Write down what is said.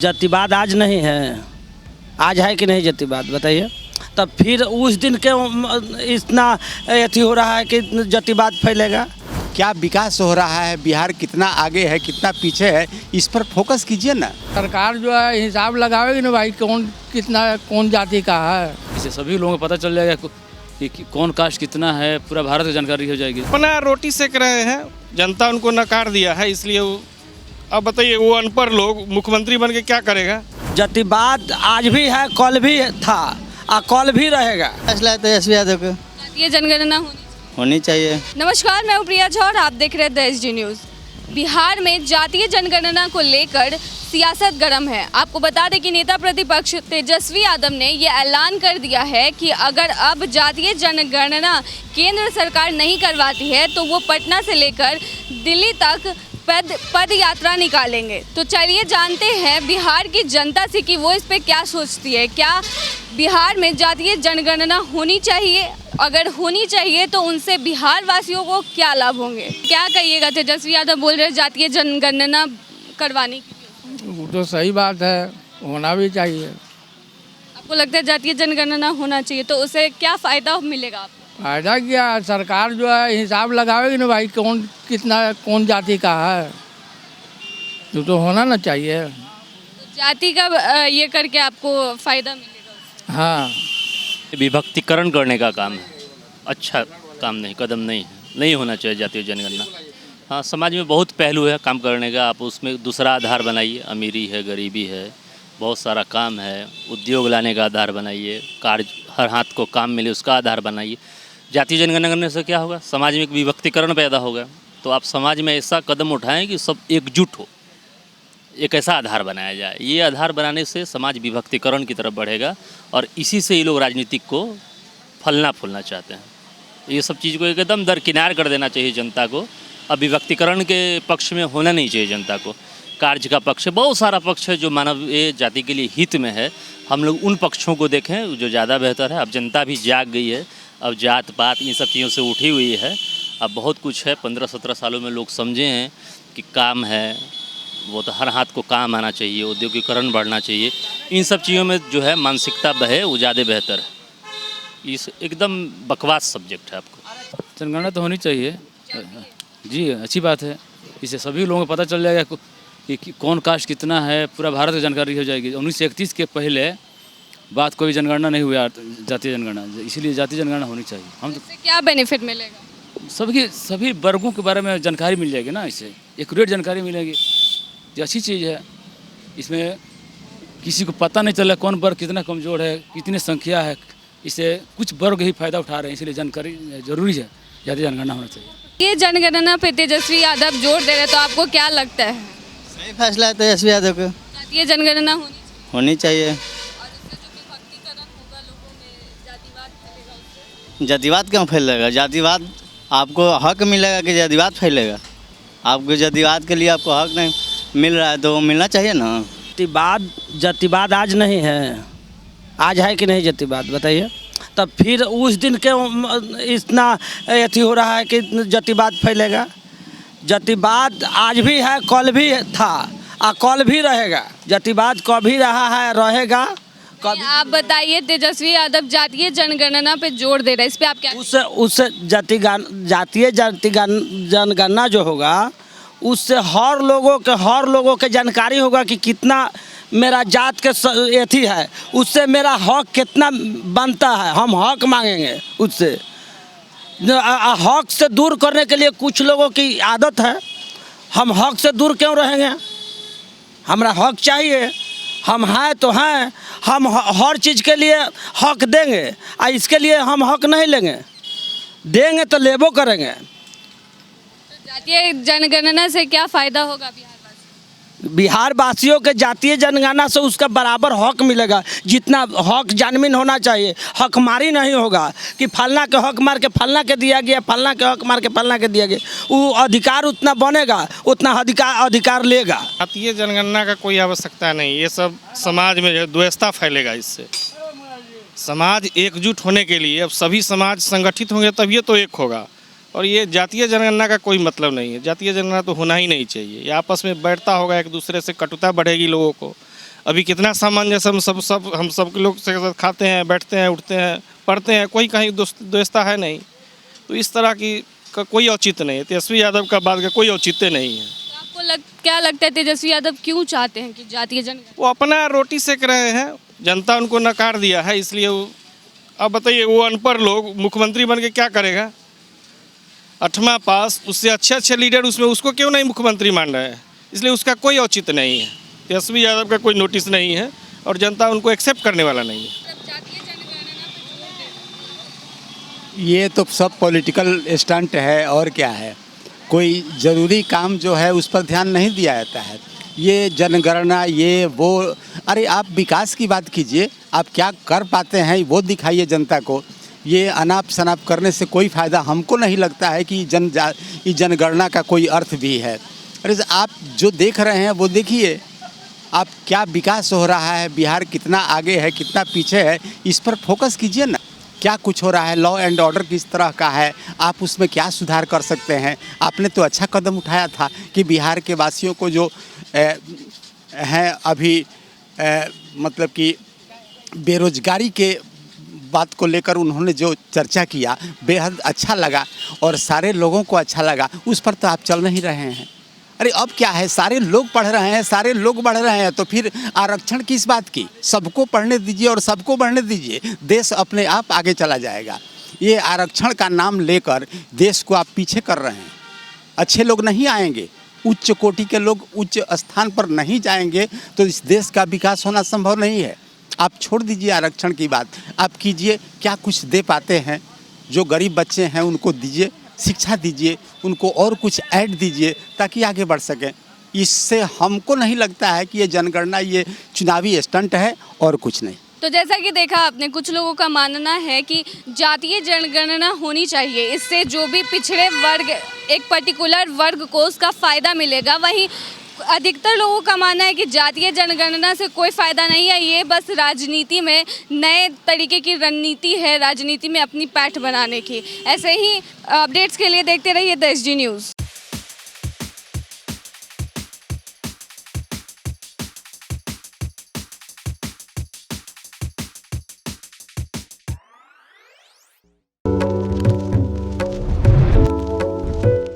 जातिवाद आज नहीं है, आज है कि नहीं जातिवाद बताइए। तब फिर उस दिन के इतना अथी हो रहा है कि जातिवाद फैलेगा। क्या विकास हो रहा है, बिहार कितना आगे है कितना पीछे है, इस पर फोकस कीजिए ना। सरकार जो है हिसाब लगावेगी ना भाई, कौन जाति का है। इससे सभी लोगों को पता चल जाएगा कि कौन कास्ट कितना है, पूरा भारत की जानकारी हो जाएगी। अपना रोटी सेक रहे हैं, जनता उनको नकार दिया है, इसलिए अब बताइए वो अनपढ़ लोग मुख्यमंत्री बन के क्या करेगा। जातिवाद आज भी है, कल भी था और कल भी रहेगा। फैसला है तेजस्वी यादव को ये जनगणना होनी चाहिए। नमस्कार, मैं हूं प्रिया झा और आप देख रहे हैं द एसडी न्यूज़। बिहार में जातीय जनगणना को लेकर सियासत गर्म है। आपको बता दें कि नेता प्रतिपक्ष तेजस्वी यादव ने ये ऐलान कर दिया है कि अगर अब जातीय जनगणना केंद्र सरकार नहीं करवाती है तो वो पटना से लेकर दिल्ली तक पद यात्रा निकालेंगे। तो चलिए जानते हैं बिहार की जनता से कि वो इस पे क्या सोचती है। क्या बिहार में जातीय जनगणना होनी चाहिए? अगर होनी चाहिए तो उनसे बिहार वासियों को क्या लाभ होंगे? क्या कहिएगा? तेजस्वी यादव बोल रहे हैं जातीय जनगणना करवाने की। वो तो सही बात है, होना भी चाहिए। आपको लगता है जातीय जनगणना होना चाहिए तो उसे क्या फ़ायदा मिलेगा आपको? फायदा क्या, सरकार जो है हिसाब लगावेगी ना भाई, कौन जाति का है, तो होना ना चाहिए। तो जाति का ये करके आपको फ़ायदा मिलेगा? हाँ, विभक्तिकरण करने का काम है, अच्छा काम नहीं, कदम नहीं होना चाहिए जातीय जनगणना। हाँ, समाज में बहुत पहलू है काम करने का, आप उसमें दूसरा आधार बनाइए। अमीरी है, गरीबी है, बहुत सारा काम है, उद्योग लाने का आधार बनाइए, कार्य हर हाथ को काम मिले उसका आधार बनाइए। जातीय जनगणना करने से क्या होगा? समाज में एक विभक्तिकरण पैदा होगा। तो आप समाज में ऐसा कदम उठाएं कि सब एकजुट हो, एक ऐसा आधार बनाया जाए। ये आधार बनाने से समाज विभक्तिकरण की तरफ बढ़ेगा और इसी से ये लोग राजनीतिक को फलना फूलना चाहते हैं। ये सब चीज़ को एकदम दरकिनार कर देना चाहिए जनता को। अब विभक्तिकरण के पक्ष में होना नहीं चाहिए जनता को। कार्य का पक्ष है, बहुत सारा पक्ष है जो मानवीय जाति के लिए हित में है। हम लोग उन पक्षों को देखें जो ज़्यादा बेहतर है। अब जनता भी जाग गई है, अब जात पात इन सब चीज़ों से उठी हुई है। अब बहुत कुछ है, 15-17 सालों में लोग समझे हैं कि काम है वो तो हर हाथ को काम आना चाहिए, औद्योगिकरण बढ़ना चाहिए। इन सब चीज़ों में जो है मानसिकता बहे वो ज़्यादा बेहतर है। इस एकदम बकवास सब्जेक्ट है। आपको जनगणना तो होनी चाहिए जी, अच्छी बात है। इससे सभी लोगों को पता चल जाएगा कि कौन कास्ट कितना है, पूरा भारत की जानकारी हो जाएगी। 1931 के पहले बात कोई जनगणना नहीं हुआ, जातीय जनगणना, इसीलिए जातीय जनगणना होनी चाहिए। हम तो क्या बेनिफिट मिलेगा? सभी वर्गों के बारे में जानकारी मिल जाएगी ना, इससे एक्यूरेट जानकारी मिलेगी। ये अच्छी चीज़ है। इसमें किसी को पता नहीं चला कौन वर्ग कितना कमज़ोर है, कितनी संख्या है। इससे कुछ वर्ग ही फ़ायदा उठा रहे हैं, इसलिए जानकारी ज़रूरी है, जातीय जनगणना होना चाहिए। ये जनगणना पे तेजस्वी यादव जोर दे रहे तो आपको क्या लगता है? सही फैसला है तेजस्वी यादव को जातीय जनगणना होनी चाहिए। और इससे जो विभक्तिकरण होगा लोगों में, जातिवाद फैलेगा उससे? जातिवाद क्यों फैलेगा? जातिवाद आपको हक मिलेगा कि जातिवाद फैलेगा? आपको जातिवाद के लिए आपको हक नहीं मिल रहा है तो मिलना चाहिए ना। जातिवाद आज नहीं है, आज है कि नहीं जातिवाद बताइए। तब फिर उस दिन के इतना अथी हो रहा है कि जातिवाद फैलेगा। जातिवाद आज भी है, कल भी था और कल भी रहेगा। जातिवाद कभी रहा है, रहेगा कभी। आप बताइए, तेजस्वी यादव जातीय जनगणना पे जोर दे रहे हैं, इस पे आप क्या? उससे जातीय जनगणना जो होगा उससे हर लोगों के जानकारी होगा कि कितना मेरा जात के एथी है, उससे मेरा हक कितना बनता है। हम हक मांगेंगे उससे। हक से दूर करने के लिए कुछ लोगों की आदत है। हम हक से दूर क्यों रहेंगे? हमारा हक चाहिए, हम हैं तो हैं। हम हर चीज़ के लिए हक देंगे और इसके लिए हम हक नहीं लेंगे। देंगे तो लेबो करेंगे। जातीय जनगणना से क्या फ़ायदा होगा बिहार वासियों के? जातीय जनगणना से उसका बराबर हक मिलेगा, जितना हक जानवीन होना चाहिए। हकमारी नहीं होगा कि फलना के हक मार के फलना के दिया गया, फलना के हक मार के फलना के दिया गया। वो अधिकार उतना बनेगा, उतना अधिकार लेगा। जातीय जनगणना का कोई आवश्यकता नहीं। ये सब समाज में जो द्वेषता फैलेगा, इससे समाज एकजुट होने के लिए अब सभी समाज संगठित होंगे तब ये तो एक होगा। और ये जातीय जनगणना का कोई मतलब नहीं है। जातीय जनगणना तो होना ही नहीं चाहिए। ये आपस में बैठता होगा, एक दूसरे से कटुता बढ़ेगी लोगों को। अभी कितना सामंजस्य हम सब के लोग से साथ खाते हैं, बैठते हैं, उठते हैं, पढ़ते हैं, कोई कहीं दोस्ता है नहीं। तो इस तरह का कोई औचित्य नहीं है। तेजस्वी यादव का बात का कोई औचित्य नहीं है। तो आपको क्या लगता है तेजस्वी यादव क्यों चाहते हैं कि जातीय जनगणना? वो अपना रोटी सेक रहे हैं, जनता उनको नकार दिया है, इसलिए वो अब बताइए वो अनपढ़ लोग मुख्यमंत्री बन के क्या करेगा? 8वां पास, उससे अच्छे लीडर उसमें उसको क्यों नहीं मुख्यमंत्री मान रहे हैं? इसलिए उसका कोई औचित्य नहीं है। तेजस्वी यादव का कोई नोटिस नहीं है और जनता उनको एक्सेप्ट करने वाला नहीं है। ये तो सब पॉलिटिकल स्टंट है और क्या है। कोई ज़रूरी काम जो है उस पर ध्यान नहीं दिया जाता है। ये जनगणना ये वो, अरे आप विकास की बात कीजिए, आप क्या कर पाते हैं वो दिखाइए जनता को। ये अनाप शनाप करने से कोई फ़ायदा हमको नहीं लगता है कि जनगणना का कोई अर्थ भी है। अरे आप जो देख रहे हैं वो देखिए, आप क्या विकास हो रहा है, बिहार कितना आगे है कितना पीछे है, इस पर फोकस कीजिए ना। क्या कुछ हो रहा है, लॉ एंड ऑर्डर किस तरह का है, आप उसमें क्या सुधार कर सकते हैं। आपने तो अच्छा कदम उठाया था कि बिहार के वासियों को जो हैं अभी मतलब कि बेरोजगारी के बात को लेकर उन्होंने जो चर्चा किया बेहद अच्छा लगा और सारे लोगों को अच्छा लगा। उस पर तो आप चल नहीं रहे हैं। अरे अब क्या है, सारे लोग पढ़ रहे हैं, सारे लोग बढ़ रहे हैं, तो फिर आरक्षण किस बात की? सबको पढ़ने दीजिए और सबको बढ़ने दीजिए, देश अपने आप आगे चला जाएगा। ये आरक्षण का नाम लेकर देश को आप पीछे कर रहे हैं। अच्छे लोग नहीं आएंगे, उच्च कोटि के लोग उच्च स्थान पर नहीं जाएंगे तो इस देश का विकास होना संभव नहीं है। आप छोड़ दीजिए आरक्षण की बात, आप कीजिए क्या कुछ दे पाते हैं। जो गरीब बच्चे हैं उनको दीजिए, शिक्षा दीजिए, उनको और कुछ ऐड दीजिए ताकि आगे बढ़ सकें। इससे हमको नहीं लगता है कि ये जनगणना ये चुनावी स्टंट है और कुछ नहीं। तो जैसा कि देखा आपने, कुछ लोगों का मानना है कि जातीय जनगणना होनी चाहिए, इससे जो भी पिछड़े वर्ग, एक पर्टिकुलर वर्ग को उसका फ़ायदा मिलेगा। वहीं अधिकतर लोगों का मानना है कि जातीय जनगणना से कोई फ़ायदा नहीं है, ये बस राजनीति में नए तरीके की रणनीति है, राजनीति में अपनी पैठ बनाने की। ऐसे ही अपडेट्स के लिए देखते रहिए द SG न्यूज़।